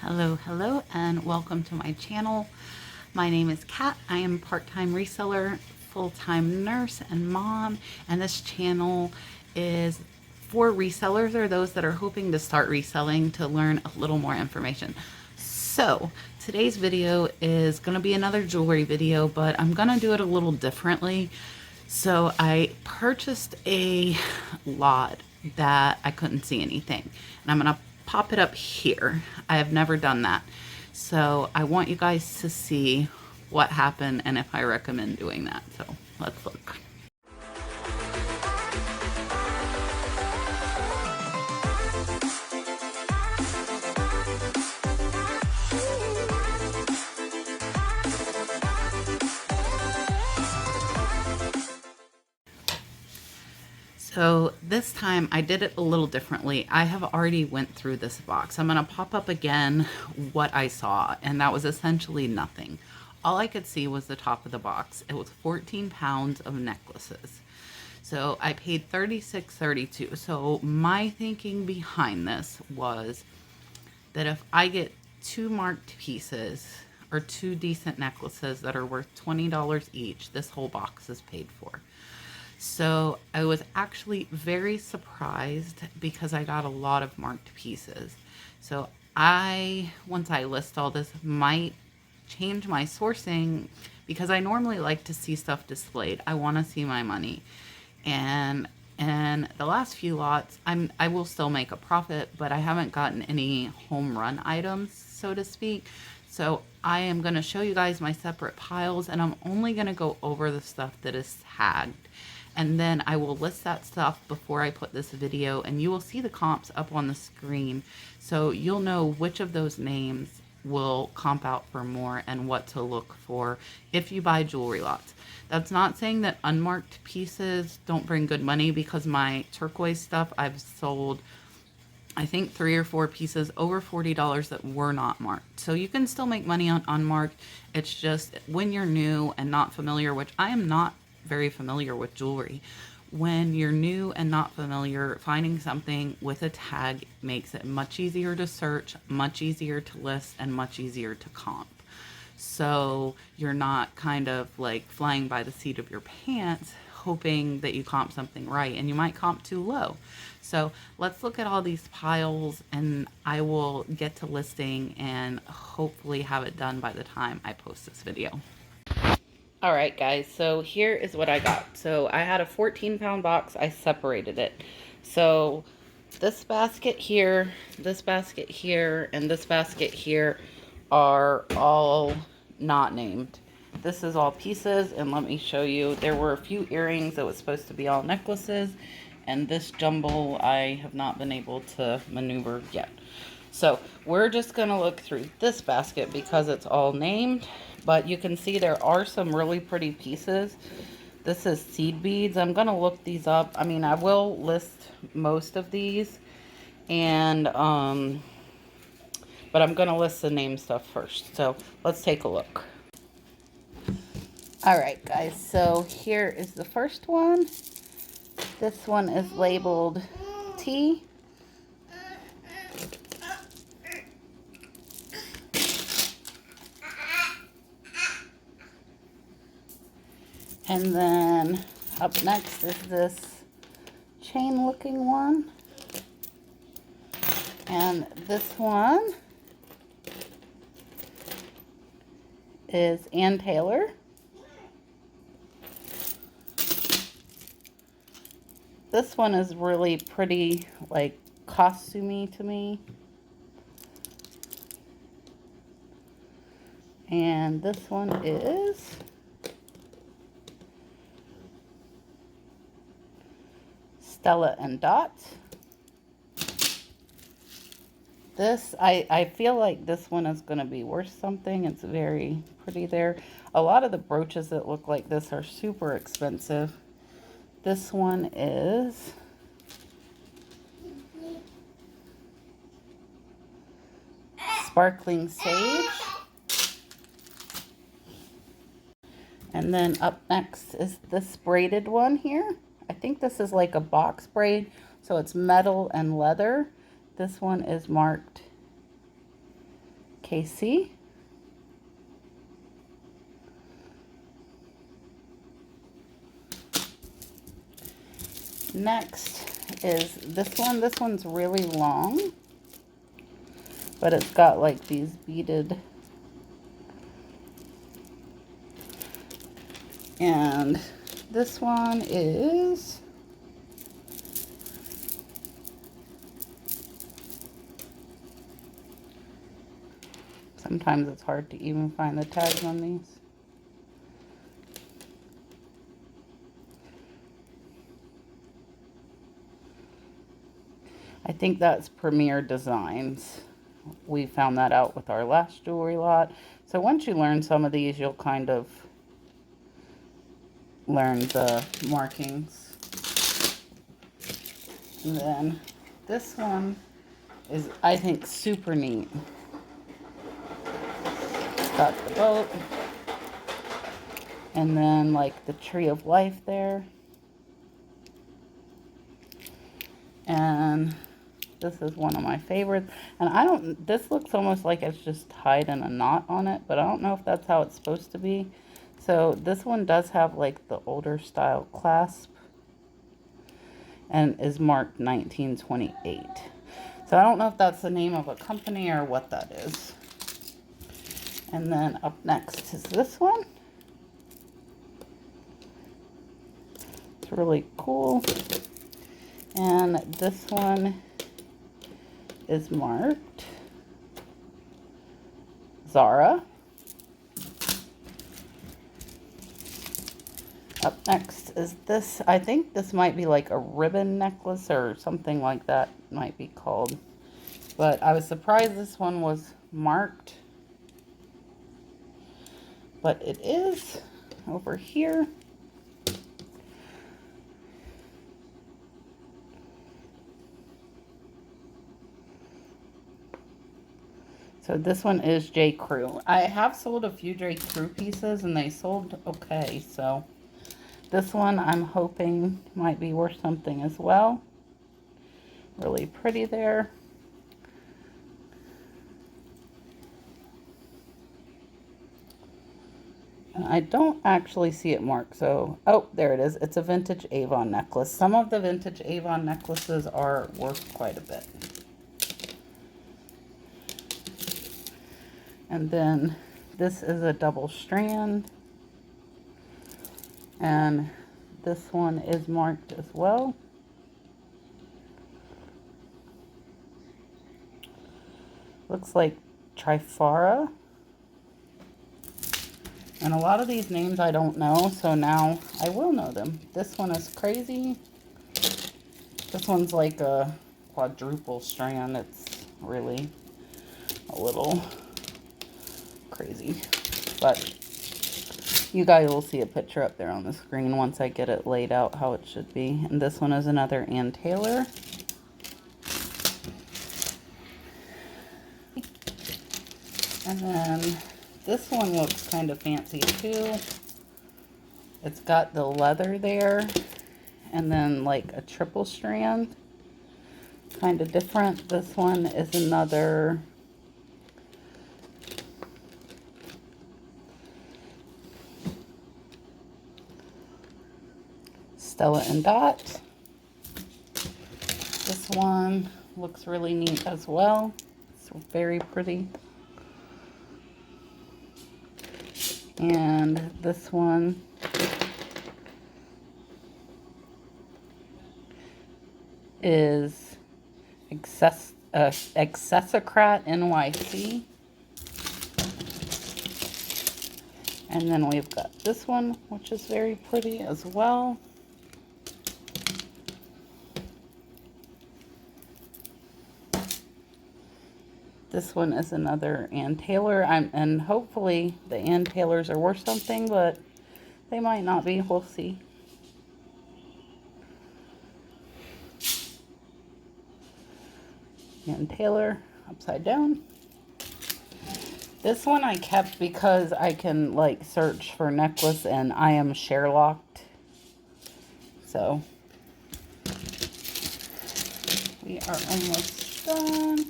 Hello, and welcome to my channel. My name is Kat. I am part-time reseller, full-time nurse, and mom. And this channel is for resellers or those that are hoping to start reselling to learn a little more information. So today's video is going to be another jewelry video, but I'm going to do it a little differently. So I purchased a lot that I couldn't see anything, and I'm going to pop it up here. I have never done that. So I want you guys to see what happened and if I recommend doing that. So let's look. So this time I did it a little differently. I have already went through this box. I'm going to pop up again what I saw, and that was essentially nothing. All I could see was the top of the box. It was 14 pounds of necklaces. So I paid $36.32. So my thinking behind this was that if I get two marked pieces or two decent necklaces that are worth $20 each, this whole box is paid for. So I was actually very surprised because I got a lot of marked pieces. So once I list all this, might change my sourcing because I normally like to see stuff displayed. I want to see my money. And the last few lots, I will still make a profit, but I haven't gotten any home run items, so to speak. So I am going to show you guys my separate piles, and I'm only going to go over the stuff that is tagged. And then I will list that stuff before I put this video, and you will see the comps up on the screen. So you'll know which of those names will comp out for more and what to look for if you buy jewelry lots. That's not saying that unmarked pieces don't bring good money, because my turquoise stuff, I've sold, I think 3 or 4 pieces over $40 that were not marked. So you can still make money on unmarked. It's just when you're new and not familiar, which I am not very familiar with jewelry. When you're new and not familiar, finding something with a tag makes it much easier to search, much easier to list, and much easier to comp. So you're not kind of like flying by the seat of your pants hoping that you comp something right, and you might comp too low. So let's look at all these piles, and I will get to listing and hopefully have it done by the time I post this video. All right, guys, so here is what I got. So I had a 14-pound box. I separated it. So this basket here, and this basket here are all not named. This is all pieces, and let me show you. There were a few earrings that was supposed to be all necklaces, and this jumble I have not been able to maneuver yet. So we're just going to look through this basket because it's all named. But you can see there are some really pretty pieces. This is seed beads. I'm going to look these up. I mean, I will list most of these. And, but I'm going to list the name stuff first. So let's take a look. All right, guys. So here is the first one. This one is labeled T. And then up next is this chain looking one. And this one is Ann Taylor. This one is really pretty, like, costumey to me. And this one is Stella and Dot. This, I feel like this one is going to be worth something. It's very pretty there. A lot of the brooches that look like this are super expensive. This one is Sparkling Sage. And then up next is this braided one here. I think this is like a box braid, so it's metal and leather. This one is marked KC. Next is this one. This one's really long, but it's got like these beaded, and this one is sometimes it's hard to even find the tags on these. I think that's Premier Designs. We found that out with our last jewelry lot. So once you learn some of these, you'll kind of learn the markings. And then this one is, I think, super neat. It's got the boat. And then like the tree of life there. And this is one of my favorites. And this looks almost like it's just tied in a knot on it, but I don't know if that's how it's supposed to be. So this one does have like the older style clasp and is marked 1928. So I don't know if that's the name of a company or what that is. And then up next is this one. It's really cool. And this one is marked Zara. Up next is this. I think this might be like a ribbon necklace or something like that might be called. But I was surprised this one was marked. But it is over here. So this one is J. Crew. I have sold a few J. Crew pieces and they sold okay. So this one I'm hoping might be worth something as well. Really pretty there. And I don't actually see it marked. So, oh, there it is. It's a vintage Avon necklace. Some of the vintage Avon necklaces are worth quite a bit. And then this is a double strand. And this one is marked as well. Looks like Trifara. And a lot of these names I don't know, so now I will know them. This one is crazy. This one's like a quadruple strand. It's really a little crazy, but you guys will see a picture up there on the screen once I get it laid out how it should be. And this one is another Ann Taylor. And then this one looks kind of fancy too. It's got the leather there and then like a triple strand, kind of different. This one is another Stella and Dot. This one looks really neat as well. It's very pretty. And this one is Accessocrat NYC. And then we've got this one, which is very pretty as well. This one is another Ann Taylor. And hopefully the Ann Taylors are worth something, but they might not be. We'll see. Ann Taylor upside down. This one I kept because I can like search for necklace and I am share locked. So we are almost done.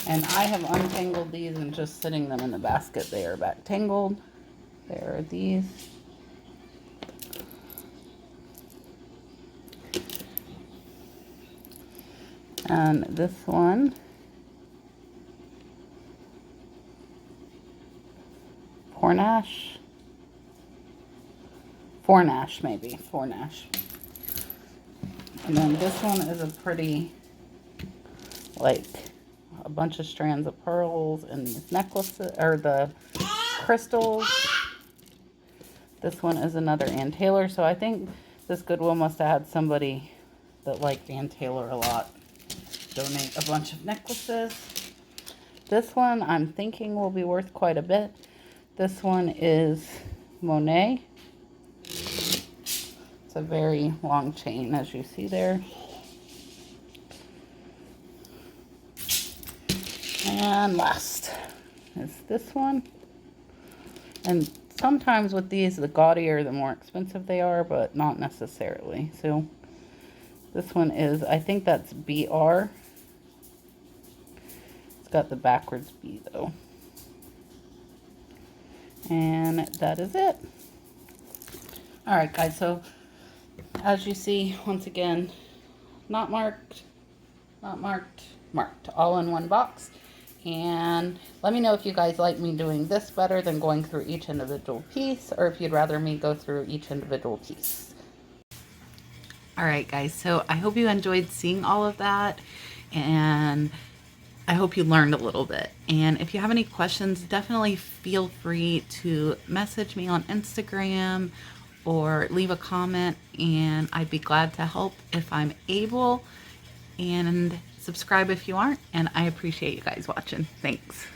And I have untangled these and just sitting them in the basket. They are back tangled. There are these. And this one, Fornash, maybe, Fornash. And then this one is a pretty, like, a bunch of strands of pearls and these necklaces, or the crystals. This one is another Ann Taylor. So I think this Goodwill must have had somebody that liked Ann Taylor a lot donate a bunch of necklaces. This one I'm thinking will be worth quite a bit. This one is Monet. It's a very long chain, as you see there. And last is this one. And sometimes with these, the gaudier, the more expensive they are, but not necessarily. So this one is, I think that's BR. It's got the backwards B though. And that is it. Alright guys, so as you see, once again, not marked, marked, all in one box. And let me know if you guys like me doing this better than going through each individual piece, or if you'd rather me go through each individual piece. Alright guys, so I hope you enjoyed seeing all of that, and I hope you learned a little bit. And if you have any questions, definitely feel free to message me on Instagram or leave a comment, and I'd be glad to help if I'm able. And subscribe if you aren't, and I appreciate you guys watching. Thanks.